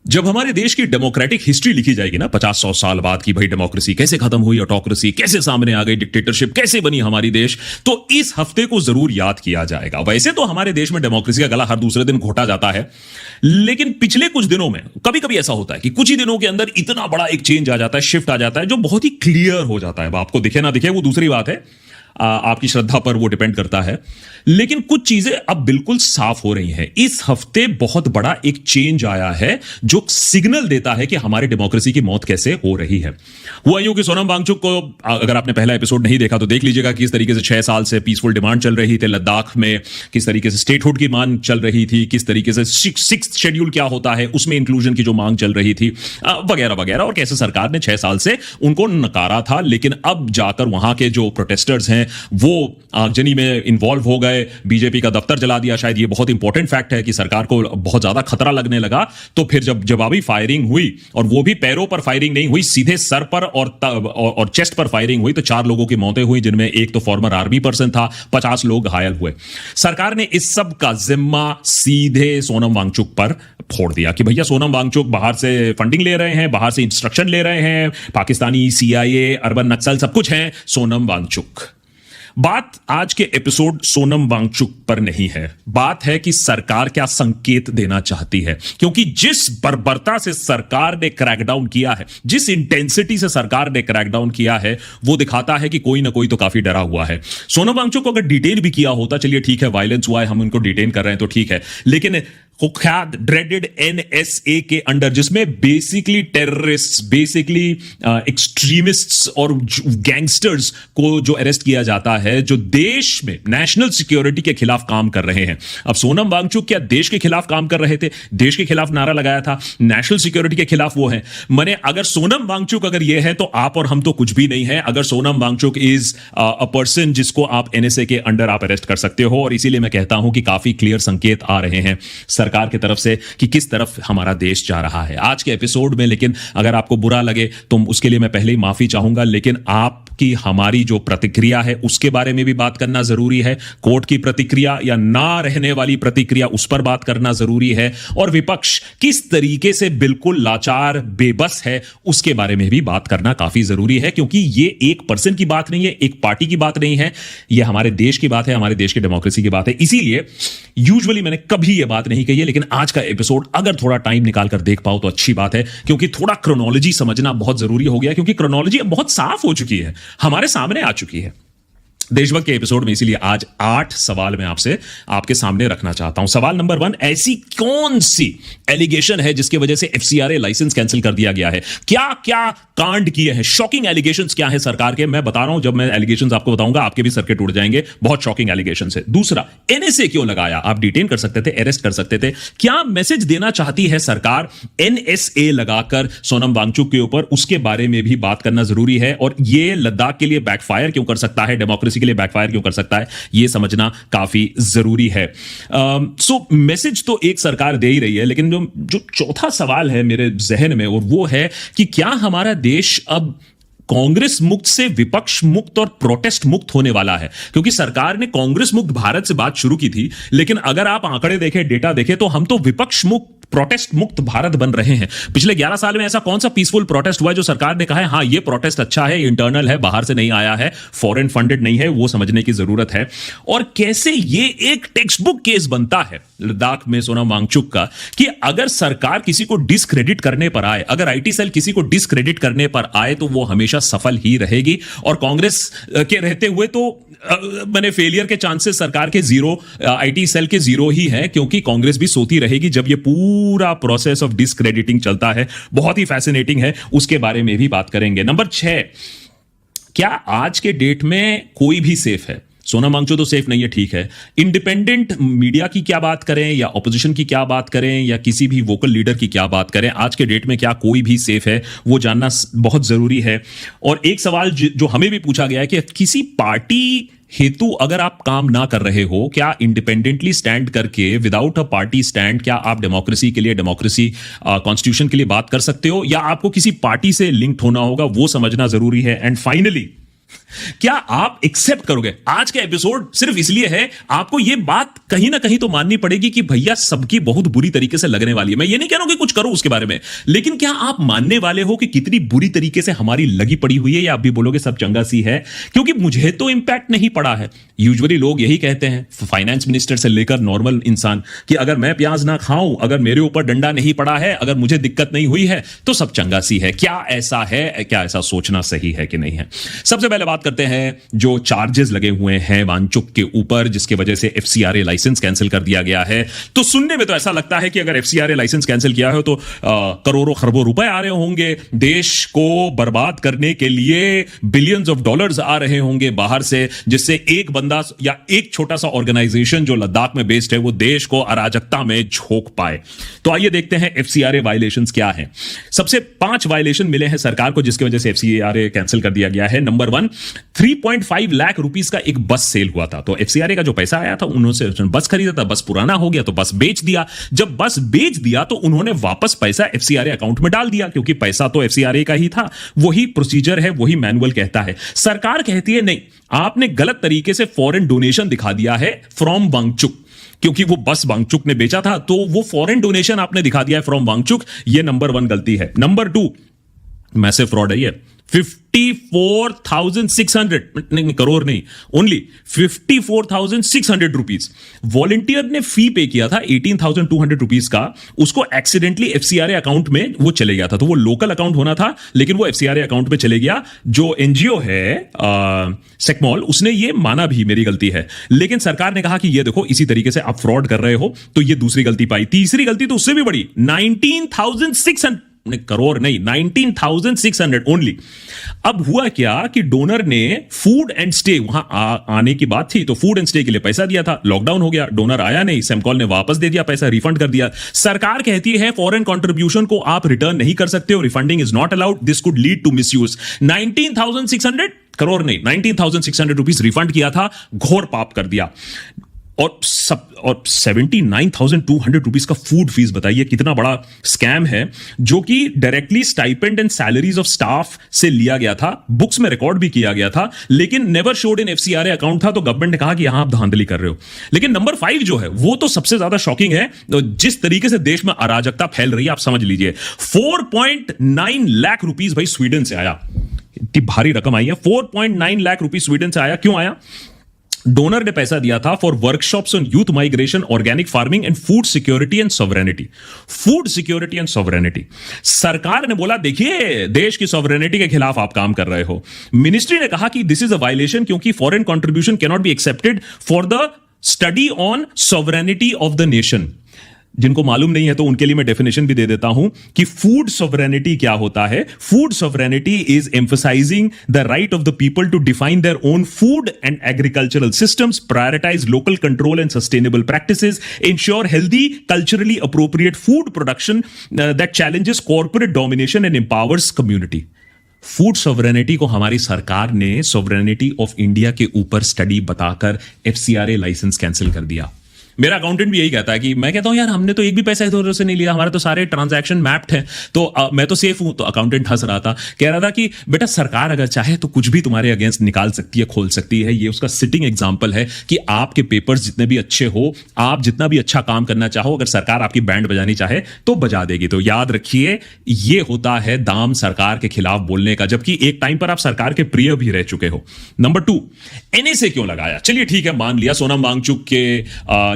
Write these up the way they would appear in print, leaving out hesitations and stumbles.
जब हमारे देश की डेमोक्रेटिक हिस्ट्री लिखी जाएगी ना 50-100 साल बाद की भाई डेमोक्रेसी कैसे खत्म हुई, ऑटोक्रेसी कैसे सामने आ गई, डिक्टेटरशिप कैसे बनी हमारी देश, तो इस हफ्ते को जरूर याद किया जाएगा। वैसे तो हमारे देश में डेमोक्रेसी का गला हर दूसरे दिन घोटा जाता है, लेकिन पिछले कुछ दिनों में कभी कभी ऐसा होता है कि कुछ ही दिनों के अंदर इतना बड़ा एक चेंज आ जाता है, शिफ्ट आ जाता है, जो बहुत ही क्लियर हो जाता है। आपको दिखे ना दिखे वो दूसरी बात है, आपकी श्रद्धा पर वो डिपेंड करता है, लेकिन कुछ चीजें अब बिल्कुल साफ हो रही हैं। इस हफ्ते बहुत बड़ा एक चेंज आया है जो सिग्नल देता है कि हमारी डेमोक्रेसी की मौत कैसे हो रही है। हुआ यूं कि सोनम वांगचुक को, अगर आपने पहला एपिसोड नहीं देखा तो देख लीजिएगा, किस तरीके से 6 साल से पीसफुल डिमांड चल रही थी लद्दाख में, किस तरीके से स्टेटहुड की मांग चल रही थी, किस तरीके से 6th शेड्यूल क्या होता है उसमें इंक्लूजन की जो मांग चल रही थी, वगैरह वगैरह, और कैसे सरकार ने 6 साल से उनको नकारा था। लेकिन अब जाकर वहां के जो प्रोटेस्टर्स हैं वो आगजनी में इन्वॉल्व हो गए, बीजेपी का दफ्तर जला दिया। शायद ये बहुत इंपॉर्टेंट फैक्ट है कि सरकार को बहुत ज्यादा खतरा लगने लगा। तो फिर जब जवाबी फायरिंग हुई, और वो भी पैरों पर फायरिंग नहीं हुई, सीधे सर पर और चेस्ट पर फायरिंग हुई, तो 4 लोगों की मौतें हुई, जिनमें एक तो फॉर्मर आर्मी पर्सन था, 50 लोग घायल हुए। सरकार ने इस सब का जिम्मा सीधे सोनम वांगचुक पर फोड़ दिया कि भैया सोनम वांगचुक बाहर से फंडिंग ले रहे हैं, बाहर से इंस्ट्रक्शन ले रहे हैं, पाकिस्तानी CIA, अर्बन नक्सल सब कुछ है सोनम वांगचुक। बात आज के एपिसोड सोनम वांगचुक पर नहीं है, बात है कि सरकार क्या संकेत देना चाहती है। क्योंकि जिस बर्बरता से सरकार ने क्रैकडाउन किया है, जिस इंटेंसिटी से सरकार ने क्रैकडाउन किया है, वो दिखाता है कि कोई ना कोई तो काफी डरा हुआ है। सोनम वांगचुक को अगर डिटेन भी किया होता, चलिए ठीक है, वायलेंस हुआ है, हम उनको डिटेन कर रहे हैं तो ठीक है, लेकिन कुख्यात ड्रेडेड NSA के अंडर, जिसमें बेसिकली टेररिस्ट, बेसिकली एक्सट्रीमिस्ट्स और गैंगस्टर्स को जो अरेस्ट किया जाता है, जो देश में नेशनल सिक्योरिटी के खिलाफ काम कर रहे हैं। अब सोनम वांगचुक क्या देश के खिलाफ काम कर रहे थे? देश के खिलाफ नारा लगाया था, नेशनल सिक्योरिटी के खिलाफ वो है। माने अगर सोनम वांगचुक अगर ये है तो आप और हम तो कुछ भी नहीं है। अगर Sonam Wangchuk is a person जिसको आप NSA के अंडर आप अरेस्ट कर सकते हो, और इसीलिए मैं कहता हूं कि काफी क्लियर संकेत आ रहे हैं सरकार की तरफ से कि किस तरफ हमारा देश जा रहा है आज के एपिसोड में। लेकिन अगर आपको बुरा लगे तो उसके लिए मैं पहले ही माफी चाहूंगा, लेकिन आपकी हमारी जो प्रतिक्रिया है उसके बारे में भी बात करना जरूरी है। कोर्ट की प्रतिक्रिया या ना रहने वाली प्रतिक्रिया, उस पर बात करना जरूरी है, और विपक्ष किस तरीके से बिल्कुल लाचार बेबस है उसके बारे में भी बात करना काफी जरूरी है। क्योंकि ये एक पर्सन की बात नहीं है, एक पार्टी की बात नहीं है, ये हमारे देश की बात है, हमारे देश की डेमोक्रेसी की बात है। इसीलिए यूजुअली मैंने कभी यह बात नहीं कही है, लेकिन आज का एपिसोड अगर थोड़ा टाइम निकाल कर देख पाओ तो अच्छी बात है, क्योंकि थोड़ा क्रोनोलॉजी समझना बहुत जरूरी हो गया, क्योंकि क्रोनोलॉजी अब बहुत साफ हो चुकी है, हमारे सामने आ चुकी है देशभक्त के एपिसोड में। इसीलिए आज 8 सवाल मैं आपसे आपके सामने रखना चाहता हूं। सवाल नंबर 1, ऐसी कौन सी एलिगेशन है जिसकी वजह से FCRA लाइसेंस कैंसिल कर दिया गया है? क्या क्या कांड किए हैं? शॉकिंग एलिगेशंस क्या है सरकार के? मैं बता रहा हूं, जब मैं एलिगेशंस आपको बताऊंगा आपके भी सर्किट उड़ जाएंगे। बहुत शॉकिंग एलिगेशंस है। दूसरा, NSA क्यों लगाया? आप डिटेन कर सकते थे, अरेस्ट कर सकते थे। क्या मैसेज देना चाहती है सरकार NSA लगाकर सोनम वांगचुक के ऊपर? उसके बारे में भी बात करना जरूरी है। और यह लद्दाख के लिए बैकफायर क्यों कर सकता है, डेमोक्रेसी के लिए बैकफायर क्यों कर सकता है, यह समझना काफी जरूरी है। सो मैसेज तो एक सरकार दे ही रही है, लेकिन जो चौथा सवाल है मेरे जहन में, और वो है कि क्या हमारा देश अब कांग्रेस मुक्त से विपक्ष मुक्त और प्रोटेस्ट मुक्त होने वाला है? क्योंकि सरकार ने कांग्रेस मुक्त भारत से बात शुरू की थी, लेकिन अगर आप आंकड़े देखें, डेटा देखें, तो हम तो विपक्ष मुक्त, प्रोटेस्ट मुक्त भारत बन रहे हैं। पिछले 11 साल में ऐसा कौन सा पीसफुल प्रोटेस्ट हुआ है जो सरकार ने कहा है हां ये प्रोटेस्ट अच्छा है, इंटरनल है, बाहर से नहीं आया है, फॉरेन फंडेड नहीं है? वो समझने की जरूरत है। और कैसे ये एक टेक्स्ट बुक केस बनता है लद्दाख में सोनम वांगचुक का, कि अगर सरकार किसी को डिस्क्रेडिट करने पर आए, अगर IT सेल किसी को डिस्क्रेडिट करने पर आए, तो वो हमेशा सफल ही रहेगी। और कांग्रेस के रहते हुए तो मैंने फेलियर के चांसेस सरकार के 0, IT सेल के 0 ही है, क्योंकि कांग्रेस भी सोती रहेगी जब ये पूरा प्रोसेस ऑफ डिस्क्रेडिटिंग चलता है। बहुत ही फैसिनेटिंग है, उसके बारे में भी बात करेंगे। नंबर 6, क्या आज के डेट में कोई भी सेफ है? सोनम वांगचुक तो सेफ नहीं है, ठीक है। इंडिपेंडेंट मीडिया की क्या बात करें, या ऑपोजिशन की क्या बात करें, या किसी भी वोकल लीडर की क्या बात करें, आज के डेट में क्या कोई भी सेफ है, वो जानना बहुत जरूरी है। और एक सवाल जो हमें भी पूछा गया है कि किसी पार्टी हेतु अगर आप काम ना कर रहे हो, क्या इंडिपेंडेंटली स्टैंड करके, विदाउट अ पार्टी स्टैंड, क्या आप डेमोक्रेसी के लिए, डेमोक्रेसी कॉन्स्टिट्यूशन के लिए बात कर सकते हो, या आपको किसी पार्टी से लिंक्ड होना होगा? वो समझना जरूरी है। एंड फाइनली, क्या आप एक्सेप्ट करोगे? आज का एपिसोड सिर्फ इसलिए है आपको यह बात कहीं ना कहीं तो माननी पड़ेगी कि भैया सबकी बहुत बुरी तरीके से लगने वाली है। मैं ये नहीं कह रहा हूं कि कुछ करो उसके बारे में, लेकिन क्या आप मानने वाले हो कि कितनी बुरी तरीके से हमारी लगी पड़ी हुई है, या आप भी बोलोगे सब चंगा सी है? क्योंकि मुझे तो इंपैक्ट नहीं पड़ा है। यूजुअली लोग यही कहते हैं, फाइनेंस मिनिस्टर से लेकर नॉर्मल इंसान, कि अगर मैं प्याज ना खाऊं, अगर मेरे ऊपर डंडा नहीं पड़ा है, अगर मुझे दिक्कत नहीं हुई है, तो सब चंगा सी है। क्या ऐसा है? क्या ऐसा सोचना सही है कि नहीं है? सबसे पहले बात करते हैं जो चार्जेस लगे हुए हैं वांगचुक के ऊपर, जिसकी वजह से एफसीआरए लाइसेंस कैंसिल कर दिया गया है। तो सुनने में तो ऐसा लगता है कि अगर एफसीआरए लाइसेंस कैंसिल किया हो तो करोड़ों खरबों रुपए आ रहे होंगे, देश को बर्बाद करने के लिए बिलियंस ऑफ डॉलर्स आ रहे होंगे बाहर से, जिससे एक बंदा या एक छोटा सा ऑर्गेनाइजेशन जो लद्दाख में बेस्ड है वो देश को अराजकता में झोंक पाए। तो आइए देखते हैं एफसीआरए वायलेशंस क्या है। सबसे 5 वायलेशन मिले हैं सरकार को जिसकी वजह से एफसीआरए कैंसिल कर दिया गया है। नंबर 1, 3.5 लाख रुपीस का एक बस सेल हुआ था। तो एफसीआरए का जो पैसा आया था, उन्होंने बस खरीदा था, बस पुराना हो गया तो बस बेच दिया। जब बस बेच दिया तो उन्होंने वापस पैसा एफसीआरए अकाउंट में डाल दिया, क्योंकि पैसा तो एफसीआरए का ही था। वही प्रोसीजर है, वही मैनुअल कहता है। सरकार कहती है नहीं, आपने गलत तरीके से फॉरेन डोनेशन दिखा दिया है फ्रॉम वांगचुक, क्योंकि वो बस वांगचुक ने बेचा था, तो वो फॉरेन डोनेशन आपने दिखा दिया है फ्रॉम वांगचुक। ये नंबर 1 गलती है। नंबर 2, मैसिव फ्रॉड है ये। 54,600 नहीं, करोड़ नहीं, ओनली 54,600 रुपीज वॉलंटियर ने फी पे किया था 18,200 रुपीज का। उसको एक्सीडेंटली एफसीआरए अकाउंट में वो चले गया था। तो वो लोकल अकाउंट होना था, लेकिन वो एफसीआरए अकाउंट में चले गया। जो एनजीओ है सेक्मॉल, उसने ये माना भी मेरी गलती है, लेकिन सरकार ने कहा कि ये देखो इसी तरीके से आप फ्रॉड कर रहे हो, तो ये दूसरी गलती पाई। तीसरी गलती तो उससे भी बड़ी, 19,600 करोड़ नहीं, 19,600 ओनली। अब हुआ क्या कि डोनर ने फूड एंड स्टे, वहां आने की बात थी तो फूड एंड स्टे के लिए पैसा दिया था, लॉकडाउन हो गया, डोनर आया नहीं, सेमकॉल ने वापस दे दिया पैसा, रिफंड कर दिया। सरकार कहती है फॉरेन कंट्रीब्यूशन को आप रिटर्न नहीं कर सकते हो, refunding is not allowed, this could lead to misuse. 19,600 crore नहीं, 19,600 रुपीज रिफंड किया था, घोर पाप कर दिया। और 79,200 रुपीज का फूड फीस, बताइए कितना बड़ा स्कैम है, जो कि directly stipend and salaries of staff से लिया गया था। बुक्स में रिकॉर्ड भी किया गया था, लेकिन नेवर शोड इन एफसीआरए अकाउंट था। तो गवर्नमेंट ने कहा कि यहां आप धांधली कर रहे हो। लेकिन नंबर 5 जो है वो तो सबसे ज्यादा शॉकिंग है। तो जिस तरीके से देश में अराजकता फैल रही है, आप समझ लीजिए। 4.9 लाख रुपीज भाई स्वीडन से आया। इतनी भारी रकम आई है, 4.9 लाख रुपीज स्वीडन से आया। क्यों आया? डोनर ने पैसा दिया था for workshops on youth migration, organic farming and food security and sovereignty. Food security and sovereignty, सरकार ने बोला देखिए देश की सॉवरेनिटी के खिलाफ आप काम कर रहे हो। मिनिस्ट्री ने कहा कि दिस इज अ वायलेशन, क्योंकि foreign contribution can not be accepted for the study on sovereignty of the nation. जिनको मालूम नहीं है तो उनके लिए मैं डेफिनेशन भी दे देता हूं कि फूड सॉवरेनिटी क्या होता है। Food sovereignty is emphasising the right of the people to define their own food and agricultural systems, prioritise local control and sustainable practices, ensure healthy culturally appropriate food production that challenges corporate domination and empowers community. Food sovereignty को हमारी सरकार ने sovereignty of India के ऊपर study बताकर FCRA licence cancel कर दिया। मेरा अकाउंटेंट भी यही कहता है कि मैं कहता हूं यार हमने तो एक भी पैसा इधर से नहीं लिया, हमारे तो सारे ट्रांजैक्शन मैप्ड हैं, तो मैं तो सेफ हूं। तो अकाउंटेंट हंस रहा था, कह रहा था कि बेटा सरकार अगर चाहे तो कुछ भी तुम्हारे अगेंस्ट निकाल सकती है, खोल सकती है। ये उसका सिटिंग एग्जांपल है कि आपके पेपर्स जितने भी अच्छे हो, आप जितना भी अच्छा काम करना चाहो, अगर सरकार आपकी बैंड बजानी चाहे तो बजा देगी। तो याद रखिए ये होता है दाम सरकार के खिलाफ बोलने का, जबकि एक टाइम पर आप सरकार के प्रिय भी रह चुके हो। नंबर 2, एनएसए क्यों लगाया? चलिए ठीक है, मान लिया सोनम वांगचुक के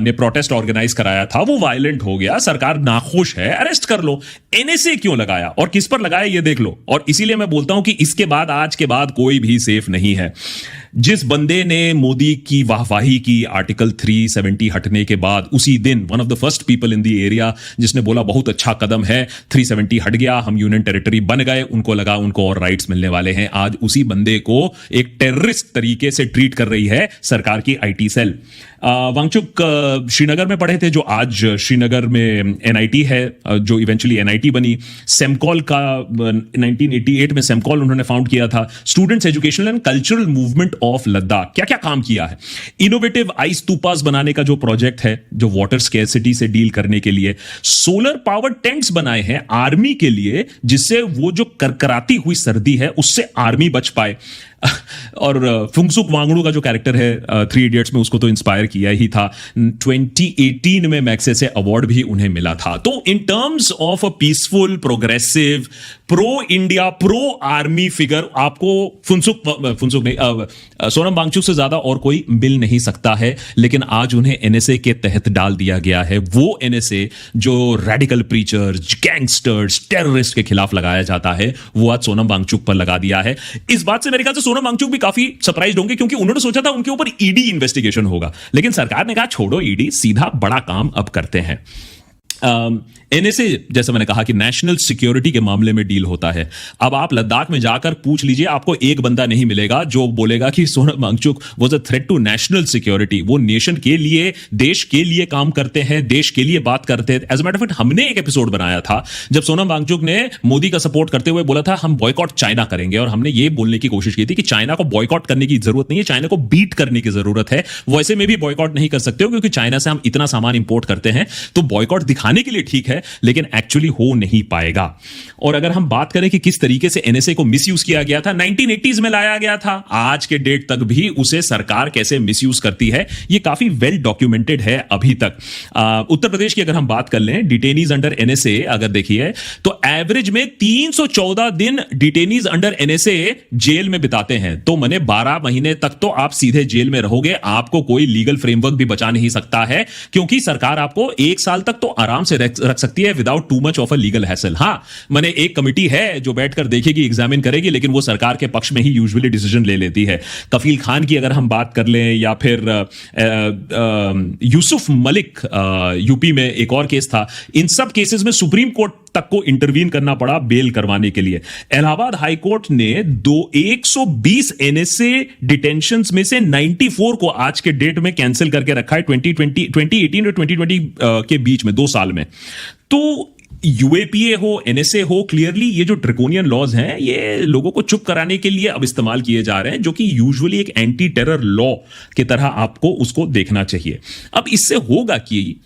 ने प्रोटेस्ट ऑर्गेनाइज कराया था, वो वायलेंट हो गया, सरकार नाखुश है, अरेस्ट कर लो। एनएसए क्यों लगाया और किस पर लगाया ये देख लो। और इसीलिए मैं बोलता हूं कि इसके बाद, आज के बाद कोई भी सेफ नहीं है। जिस बंदे ने मोदी की वाहवाही की आर्टिकल 370 हटने के बाद, उसी दिन one of the first people in the area जिसने बोला बहुत अच्छा कदम है, 370 हट गया, हम यूनियन टेरिटरी बन गए, उनको लगा उनको और राइट्स मिलने वाले हैं। आज उसी बंदे को एक टेररिस्ट तरीके से ट्रीट कर रही है सरकार की आईटी सेल। वांगचुक श्रीनगर में पढ़े थे, जो आज श्रीनगर में एनआईटी है, जो इवेंचुअली एनआईटी बनी। सेमकॉल का 1988 में सेमकॉल उन्होंने फाउंड किया था। Students educational and cultural movement of Ladakh, क्या क्या काम किया है। इनोवेटिव आइस स्तूपास बनाने का जो प्रोजेक्ट है, जो वाटर स्केर्सिटी से डील करने के लिए। सोलर पावर टेंट्स बनाए हैं आर्मी के लिए, जिससे वो जो करकराती हुई सर्दी है उससे आर्मी बच पाए। और फुंगसुक वांगडू का जो कैरेक्टर है थ्री इडियट्स में, उसको तो इंस्पायर किया ही था। 2018 में मैग्सेसे अवार्ड भी उन्हें मिला था। तो in terms of a peaceful, progressive, pro India, pro army figure, आपको फुंसुक नहीं, सोनम वांगचुक से ज्यादा और कोई मिल नहीं सकता है। लेकिन आज उन्हें एनएसए के तहत डाल दिया गया है। वो एनएसए जो रेडिकल प्रीचर्स, गैंगस्टर्स, टेररिस्ट के खिलाफ लगाया जाता है, वो आज सोनम वांगचुक पर लगा दिया है। इस बात से मेरे ख्याल से सोनम वांगचुक भी काफी सरप्राइज होंगे, क्योंकि उन्होंने सोचा था उनके ऊपर ईडी इन्वेस्टिगेशन होगा, लेकिन सरकार ने कहा छोड़ो ईडी, सीधा बड़ा काम अब करते हैं। एनएसए, जैसे मैंने कहा कि नेशनल सिक्योरिटी के मामले में डील होता है। अब आप लद्दाख में जाकर पूछ लीजिए, आपको एक बंदा नहीं मिलेगा जो बोलेगा कि Sonam Wangchuk was a threat to national security. वो नेशन के लिए, देश के लिए काम करते हैं, देश के लिए बात करते हैं। As a matter of fact, हमने एक एपिसोड बनाया था जब सोनम वांगचुक ने मोदी का सपोर्ट करते हुए बोला था हम बॉयकॉट चाइना करेंगे, और हमने ये बोलने की कोशिश की थी कि चाइना को बॉयकॉट करने की जरूरत नहीं है, चाइना को बीट करने की जरूरत है। वैसे में भी बॉयकॉट नहीं कर सकते हो, क्योंकि चाइना से हम इतना सामान इंपोर्ट करते हैं, तो बॉयकॉट दिखाने के लिए ठीक है, लेकिन एक्चुअली हो नहीं पाएगा। और अगर हम बात करें कि किस तरीके से एनएसए को मिसयूज किया गया था, 1980s में लाया गया था, आज के डेट तक भी उसे सरकार कैसे मिसयूज करती है, यह काफी वेल डॉक्यूमेंटेड है अभी तक। उत्तर प्रदेश की अगर हम बात कर लें, डिटेनीज अंडर एनएसए अगर देखिए तो एवरेज में 314 दिन डिटेनीज अंडर एनएसए जेल में बिताते हैं। तो मने 12 महीने तक तो आप सीधे जेल में रहोगे, आपको कोई लीगल फ्रेमवर्क भी बचा नहीं सकता है, क्योंकि सरकार आपको 1 साल तक तो आराम से रख सकती है without too much of a legal hassle. हाँ, मैंने एक कमिटी है जो बैठकर देखेगी, एग्जामिन करेगी, लेकिन वो सरकार के पक्ष में ही यूजुअली डिसीजन ले लेती है। कफील खान की अगर हम बात कर लें, या फिर यूसुफ मलिक, यूपी में एक और केस था, इन सब केसेस में सुप्रीम कोर्ट तक को इंटरवीन करना पड़ा बेल करवाने के लिए। इलाहाबाद हाई कोर्ट ने 120 एनएसए डिटेंशंस में से 94 को आज के डेट में कैंसिल करके रखा है, 2018 और 2020 के बीच में 2 साल में। तो यूएपीए हो, एनएसए हो, क्लियरली ये जो ड्रैकोनियन लॉज हैं, ये लोगों को चुप कराने के लिए अब इस्तेमाल किए जा रहे हैं, जो कि यूजुअली एक एंटी टेरर लॉ की तरह आपको उसको देखना चाहिए। अब इससे होगा कि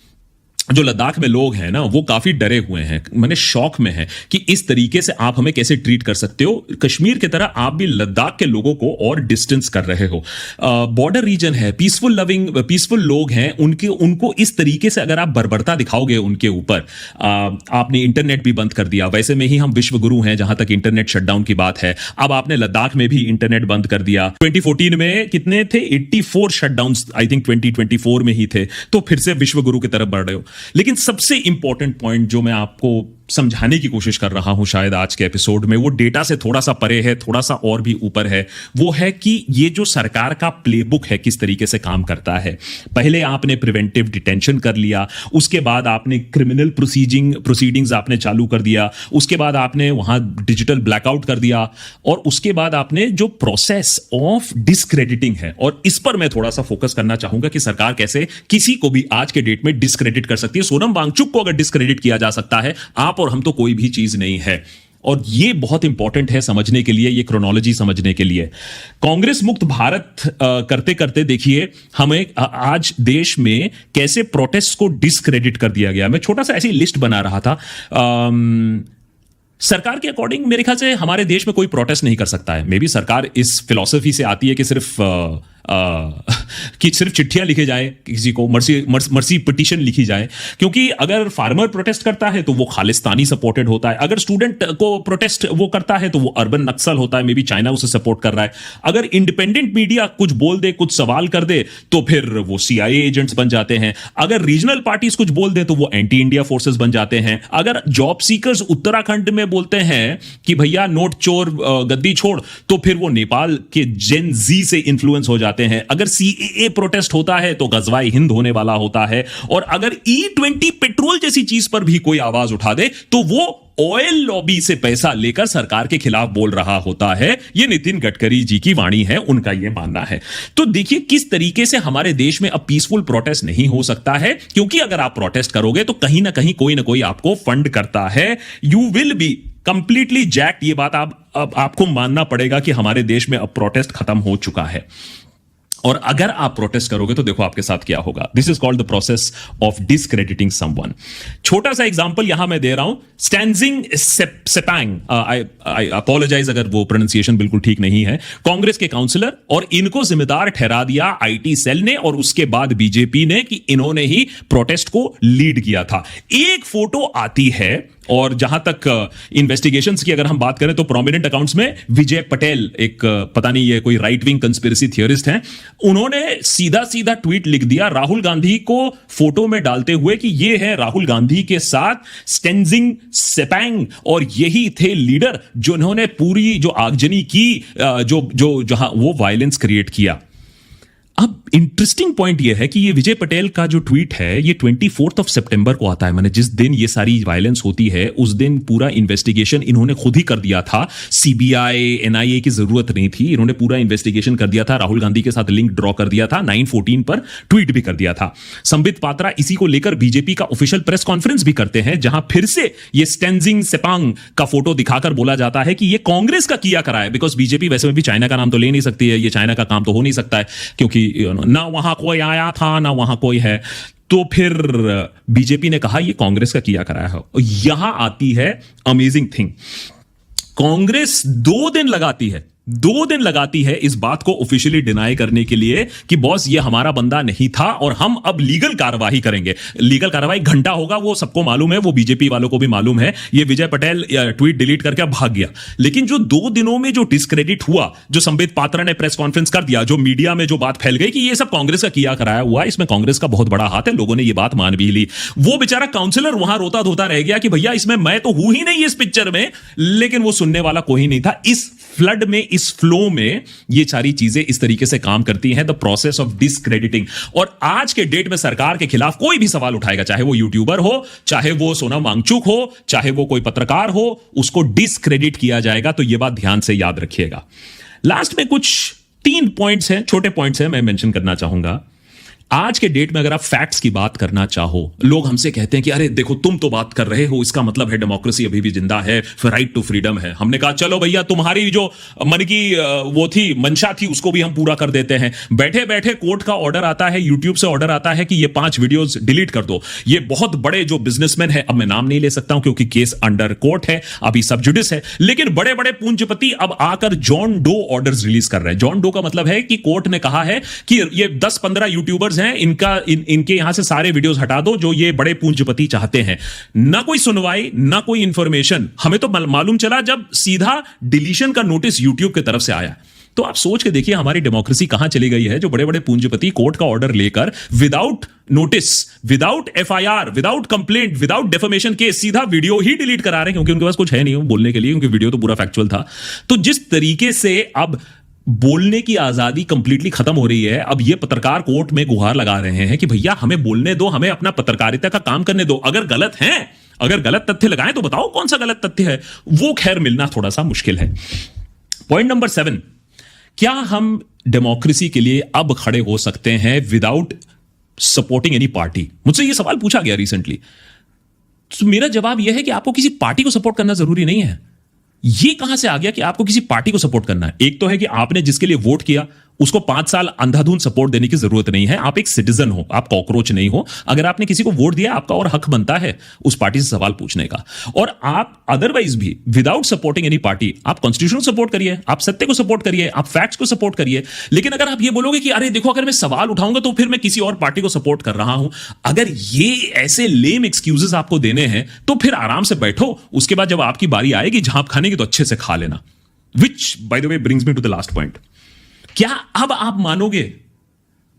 जो लद्दाख में लोग हैं ना, वो काफी डरे हुए हैं, मैंने शौक में है कि इस तरीके से आप हमें कैसे ट्रीट कर सकते हो। कश्मीर की तरह आप भी लद्दाख के लोगों को और डिस्टेंस कर रहे हो। बॉर्डर रीजन है, पीसफुल लोग हैं, उनको इस तरीके से अगर आप बर्बरता दिखाओगे उनके ऊपर, आपने इंटरनेट भी बंद कर दिया। वैसे में ही हम विश्व गुरु हैं जहां तक इंटरनेट शटडाउन की बात है। अब आपने लद्दाख में भी इंटरनेट बंद कर दिया। 2014 में कितने थे? 84 शटडाउन आई थिंक 2024 में ही थे। तो फिर से विश्व गुरु की तरफ बढ़ रहे हो। लेकिन सबसे इंपॉर्टेंट पॉइंट जो मैं आपको समझाने की कोशिश कर रहा हूं शायद आज के एपिसोड में, वो डेटा से थोड़ा सा परे है, थोड़ा सा और भी ऊपर है। वो है कि ये जो सरकार का प्लेबुक है किस तरीके से काम करता है। पहले आपने प्रिवेंटिव डिटेंशन कर लिया, उसके बाद आपने क्रिमिनल प्रोसीडिंग्स आपने चालू कर दिया, उसके बाद आपने वहां डिजिटल ब्लैकआउट कर दिया, और उसके बाद आपने जो प्रोसेस ऑफ डिस्क्रेडिटिंग है, और इस पर मैं थोड़ा सा फोकस करना चाहूंगा कि सरकार कैसे किसी को भी आज के डेट में डिस्क्रेडिट कर सकती है। सोनम वांगचुक को अगर डिस्क्रेडिट किया जा सकता है, आप और हम तो कोई भी चीज नहीं है। और ये बहुत इंपॉर्टेंट है समझने के लिए, ये क्रोनोलॉजी समझने के लिए। कांग्रेस मुक्त भारत करते करते देखिए हमें आज देश में कैसे प्रोटेस्ट को डिस्क्रेडिट कर दिया गया। मैं छोटा सा ऐसी लिस्ट बना रहा था। सरकार के अकॉर्डिंग मेरे ख्याल से हमारे देश में कोई प्रोटेस्ट नहीं कर सकता है। मे बी सरकार इस फिलॉसफी से आती है कि सिर्फ चिट्ठियां लिखे जाए, किसी को मर्सी पिटीशन लिखी जाए, क्योंकि अगर फार्मर प्रोटेस्ट करता है तो वो खालिस्तानी सपोर्टेड होता है, अगर स्टूडेंट को प्रोटेस्ट वो करता है तो वो अर्बन नक्सल होता है, मे बी चाइना उसे सपोर्ट कर रहा है, अगर इंडिपेंडेंट मीडिया कुछ बोल दे, कुछ सवाल कर दे, तो फिर वो सीआईए एजेंट्स बन जाते हैं, अगर रीजनल पार्टीज कुछ बोल दे तो वो एंटी इंडिया फोर्सेस बन जाते हैं, अगर जॉब सीकर्स उत्तराखंड में बोलते हैं कि भैया नोट चोर गद्दी छोड़, तो फिर वो नेपाल के जेन जी से इन्फ्लुएंस हो जाते हैं, अगर सीएए प्रोटेस्ट होता है तो गजवाए हिंद होने वाला होता है, और अगर E20 पेट्रोल जैसी चीज पर भी कोई आवाज उठा दे तो वो ऑयल लॉबी से पैसा लेकर सरकार के खिलाफ बोल रहा होता है। ये नितिन गडकरी जी की वाणी है, उनका ये मानना है। तो देखिए किस तरीके से हमारे देश में अब पीसफुल प्रोटेस्ट नहीं हो सकता है, क्योंकि अगर आप प्रोटेस्ट करोगे तो कहीं ना कोई आपको फंड करता है। You will be completely jacked. ये बात आपको मानना पड़ेगा कि हमारे देश में अब प्रोटेस्ट खत्म हो चुका है। और अगर आप प्रोटेस्ट करोगे तो देखो आपके साथ क्या होगा। This is called the process of discrediting someone. छोटा सा एग्जांपल यहां मैं दे रहा हूं, स्टैंजिंग सेपैंग, आई अपोलोजाइज अगर वो प्रोनाउंसिएशन बिल्कुल ठीक नहीं है, कांग्रेस के काउंसलर, और इनको जिम्मेदार ठहरा दिया आईटी सेल ने और उसके बाद बीजेपी ने कि इन्होंने ही प्रोटेस्ट को लीड किया था। एक फोटो आती है, और जहां तक इन्वेस्टिगेशंस की अगर हम बात करें तो प्रोमिनेंट अकाउंट्स में विजय पटेल, एक पता नहीं ये कोई राइट विंग कंस्पिरेसी थियरिस्ट हैं, उन्होंने सीधा सीधा ट्वीट लिख दिया राहुल गांधी को फोटो में डालते हुए कि ये है राहुल गांधी के साथ स्टेंजिंग सेपैंग, और यही थे लीडर जिन्होंने पूरी जो आगजनी की, जो जहां वो वायलेंस क्रिएट किया। अब इंटरेस्टिंग पॉइंट यह है कि ये विजय पटेल का जो ट्वीट है ये 24 सितंबर को आता है, माने जिस दिन ये सारी वायलेंस होती है उस दिन पूरा इन्वेस्टिगेशन इन्होंने खुद ही कर दिया था। सीबीआई एनआईए की जरूरत नहीं थी, इन्होंने पूरा इन्वेस्टिगेशन कर दिया था, राहुल गांधी के साथ लिंक ड्रॉ कर दिया था, 9/14 पर ट्वीट भी कर दिया था। संबित पात्रा इसी को लेकर बीजेपी का ऑफिशियल प्रेस कॉन्फ्रेंस भी करते हैं, जहां फिर से ये स्टेंजिंग सेपांग का फोटो दिखाकर बोला जाता है कि ये कांग्रेस का किया करा है, बिकॉज बीजेपी वैसे में भी चाइना का नाम तो ले नहीं सकती है, ये चाइना का काम तो हो नहीं सकता है क्योंकि ना वहां कोई आया था ना वहां कोई है। तो फिर बीजेपी ने कहा यह कांग्रेस का किया कराया है। यहां आती है अमेजिंग थिंग, कांग्रेस 2 दिन लगाती है इस बात को ऑफिशियली डिनाई करने के लिए कि बॉस ये हमारा बंदा नहीं था और हम अब लीगल कार्रवाई करेंगे। लीगल कार्रवाई घंटा होगा, वो सबको मालूम है, वो बीजेपी वालों को भी मालूम है। ये विजय पटेल ट्वीट डिलीट करके अब भाग गया, लेकिन जो 2 दिनों में जो डिस्क्रेडिट हुआ, जो संबित पात्रा ने प्रेस कॉन्फ्रेंस कर दिया, जो मीडिया में जो बात फैल गई कि ये सब कांग्रेस का किया कराया हुआ, इसमें कांग्रेस का बहुत बड़ा हाथ है, लोगों ने ये बात मान भी ली। वो बेचारा काउंसलर वहां रोता धोता रह गया कि भैया इसमें मैं तो हूं ही नहीं इस पिक्चर में, लेकिन वो सुनने वाला कोई नहीं था। इस फ्लड में, इस फ्लो में ये सारी चीजें इस तरीके से काम करती हैं, द प्रोसेस ऑफ डिस्क्रेडिटिंग। और आज के डेट में सरकार के खिलाफ कोई भी सवाल उठाएगा, चाहे वो यूट्यूबर हो, चाहे वो सोनम वांगचुक हो, चाहे वो कोई पत्रकार हो, उसको डिस्क्रेडिट किया जाएगा। तो ये बात ध्यान से याद रखिएगा। लास्ट में कुछ 3 पॉइंट्स हैं, छोटे पॉइंट्स हैं, मैं मेंशन करना चाहूंगा। आज के डेट में अगर आप फैक्ट्स की बात करना चाहो, लोग हमसे कहते हैं कि अरे देखो तुम तो बात कर रहे हो, इसका मतलब है डेमोक्रेसी अभी भी जिंदा है, राइट टू फ्रीडम है। हमने कहा चलो भैया तुम्हारी जो मन की वो थी, मंशा थी, उसको भी हम पूरा कर देते हैं। बैठे बैठे कोर्ट का ऑर्डर आता है, यूट्यूब से ऑर्डर आता है कि ये 5 वीडियोस डिलीट कर दो। ये बहुत बड़े जो बिजनेसमैन है, अब मैं नाम नहीं ले सकता हूं क्योंकि केस अंडर कोर्ट है, अभी सब जुडिस है, लेकिन बड़े बड़े पूंजीपति अब आकर जॉन डो ऑर्डर्स रिलीज कर रहे हैं। जॉन डो का मतलब है कि कोर्ट ने कहा है कि ये 10-15 यूट्यूबर्स हैं, इनके यहां से सारे वीडियोस हटा दो जो ये बड़े पूंजीपति चाहते हैं। ना कोई सुनवाई, ना कोई इंफॉर्मेशन। हमें तो मालूम चला जब सीधा डिलीशन का नोटिस यूट्यूब की तरफ से आया। तो आप सोच के देखिए हमारी डेमोक्रेसी कहां चली गई है, जो बड़े बड़े पूंजीपति कोर्ट का ऑर्डर लेकर without notice, without FIR, without complaint, without defamation case सीधा वीडियो ही डिलीट करा रहे हैं, क्योंकि उनके पास कुछ है नहीं बोलने के लिए, क्योंकि वीडियो तो पूरा फैक्चुअल था। तो जिस तरीके से अब बोलने की आजादी कंप्लीटली खत्म हो रही है, अब ये पत्रकार कोर्ट में गुहार लगा रहे हैं कि भैया हमें बोलने दो, हमें अपना पत्रकारिता का काम करने दो। अगर गलत हैं, अगर गलत तथ्य लगाएं तो बताओ कौन सा गलत तथ्य है। वो खैर मिलना थोड़ा सा मुश्किल है। पॉइंट नंबर 7, क्या हम डेमोक्रेसी के लिए अब खड़े हो सकते हैं विदाउट सपोर्टिंग एनी पार्टी? मुझसे ये सवाल पूछा गया रिसेंटली, तो मेरा जवाब यह है कि आपको किसी पार्टी को सपोर्ट करना जरूरी नहीं है। ये कहां से आ गया कि आपको किसी पार्टी को सपोर्ट करना है? एक तो है कि आपने जिसके लिए वोट किया उसको 5 साल अंधाधुंध सपोर्ट देने की जरूरत नहीं है। आप एक सिटीजन हो, आप कॉकरोच नहीं हो। अगर आपने किसी को वोट दिया, आपका और हक बनता है उस पार्टी से सवाल पूछने का। और आप अदरवाइज भी विदाउट सपोर्टिंग एनी पार्टी, आप कॉन्स्टिट्यूशन सपोर्ट करिए, आप सत्य को सपोर्ट करिए, आप फैक्ट्स को सपोर्ट करिए। लेकिन अगर आप ये बोलोगे कि अरे देखो अगर मैं सवाल उठाऊंगा तो फिर मैं किसी और पार्टी को सपोर्ट कर रहा हूं, अगर ये ऐसे लेम एक्सक्यूजेस आपको देने हैं तो फिर आराम से बैठो। उसके बाद जब आपकी बारी आएगी झांप खाने की तो अच्छे से खा लेना। Which by the way brings me to the last point. क्या अब आप मानोगे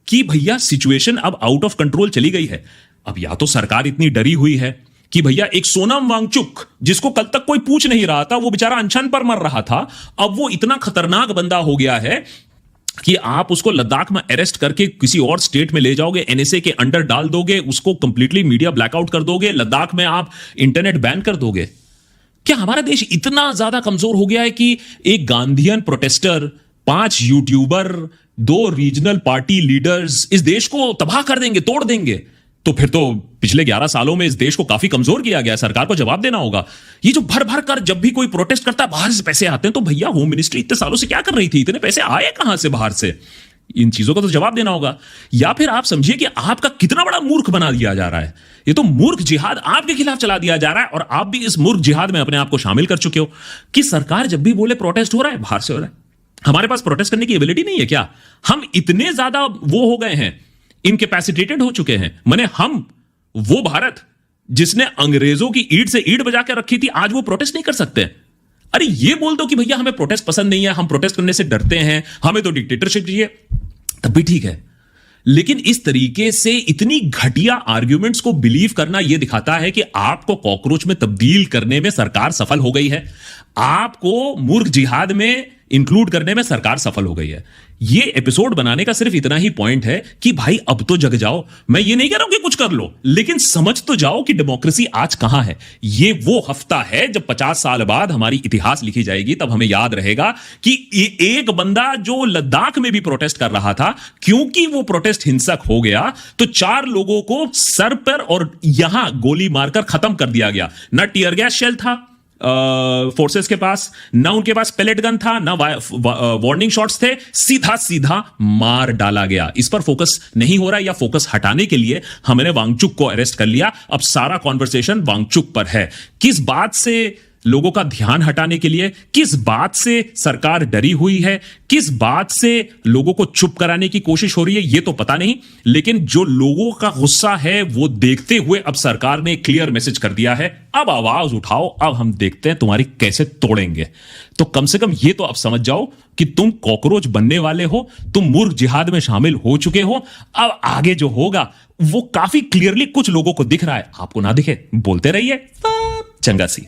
कि भैया सिचुएशन अब आउट ऑफ कंट्रोल चली गई है? अब या तो सरकार इतनी डरी हुई है कि भैया एक सोनम वांगचुक जिसको कल तक कोई पूछ नहीं रहा था, वो बेचारा अनशन पर मर रहा था, अब वो इतना खतरनाक बंदा हो गया है कि आप उसको लद्दाख में अरेस्ट करके किसी और स्टेट में ले जाओगे, एनएसए के अंडर डाल दोगे, उसको कंप्लीटली मीडिया ब्लैकआउट कर दोगे, लद्दाख में आप इंटरनेट बैन कर दोगे। क्या हमारा देश इतना ज्यादा कमजोर हो गया है कि एक Gandhian protester, 5 YouTuber, 2 regional party leaders इस देश को तबाह कर देंगे, तोड़ देंगे? तो फिर तो पिछले 11 सालों में इस देश को काफी कमजोर किया गया। सरकार को जवाब देना होगा। ये जो भर भर कर जब भी कोई प्रोटेस्ट करता है बाहर से पैसे आते हैं, तो भैया होम मिनिस्ट्री इतने सालों से क्या कर रही थी? इतने पैसे आए कहां से बाहर से? इन चीजों का तो जवाब देना होगा। या फिर आप समझिए कि आपका कितना बड़ा मूर्ख बना दिया जा रहा है। ये तो मूर्ख जिहाद आपके खिलाफ चला दिया जा रहा है और आप भी इस मूर्ख जिहाद में अपने आप को शामिल कर चुके हो कि सरकार जब भी बोले प्रोटेस्ट हो रहा है, बाहर से हो रहा है। हमारे पास प्रोटेस्ट करने की एबिलिटी नहीं है क्या? हम इतने ज्यादा वो हो गए हैं, इनकैपेसिटेटेड हो चुके हैं। माने हम वो भारत जिसने अंग्रेजों की ईंट से ईंट बजा के रखी थी, आज वो प्रोटेस्ट नहीं कर सकते। अरे ये बोल दो कि भैया हमें प्रोटेस्ट पसंद नहीं है, हम प्रोटेस्ट करने से डरते हैं, हमें तो डिक्टेटरशिप चाहिए, तब भी ठीक है। लेकिन इस तरीके से इतनी घटिया आर्ग्यूमेंट्स को बिलीव करना यह दिखाता है कि आपको कॉकरोच में तब्दील करने में सरकार सफल हो गई है, आपको मूर्ख जिहाद में इंक्लूड करने में सरकार सफल हो गई है। यह एपिसोड बनाने का सिर्फ इतना ही पॉइंट है कि भाई अब तो जग जाओ। मैं ये नहीं कह रहा हूं कि कुछ कर लो, लेकिन समझ तो जाओ कि डेमोक्रेसी आज कहां है। यह वो हफ्ता है जब 50 साल बाद हमारी इतिहास लिखी जाएगी, तब हमें याद रहेगा कि एक बंदा जो लद्दाख में भी प्रोटेस्ट कर रहा था, क्योंकि वो प्रोटेस्ट हिंसक हो गया तो 4 लोगों को सर पर और यहां गोली मारकर खत्म कर दिया गया। ना टीयर गैस शेल था फोर्सेस के पास, ना उनके पास पेलेट गन था, ना वार्निंग शॉट्स थे, सीधा सीधा मार डाला गया। इस पर फोकस नहीं हो रहा, या फोकस हटाने के लिए हमने वांगचुक को अरेस्ट कर लिया। अब सारा कॉन्वर्सेशन वांगचुक पर है। किस बात से लोगों का ध्यान हटाने के लिए, किस बात से सरकार डरी हुई है, किस बात से लोगों को चुप कराने की कोशिश हो रही है, यह तो पता नहीं। लेकिन जो लोगों का गुस्सा है वो देखते हुए अब सरकार ने क्लियर मैसेज कर दिया है, अब आवाज उठाओ, अब हम देखते हैं तुम्हारी कैसे तोड़ेंगे। तो कम से कम ये तो अब समझ जाओ कि तुम कॉकरोच बनने वाले हो, तुम मूर्ख जिहाद में शामिल हो चुके हो। अब आगे जो होगा वो काफी क्लियरली कुछ लोगों को दिख रहा है, आपको ना दिखे, बोलते रहिए चंगा सी।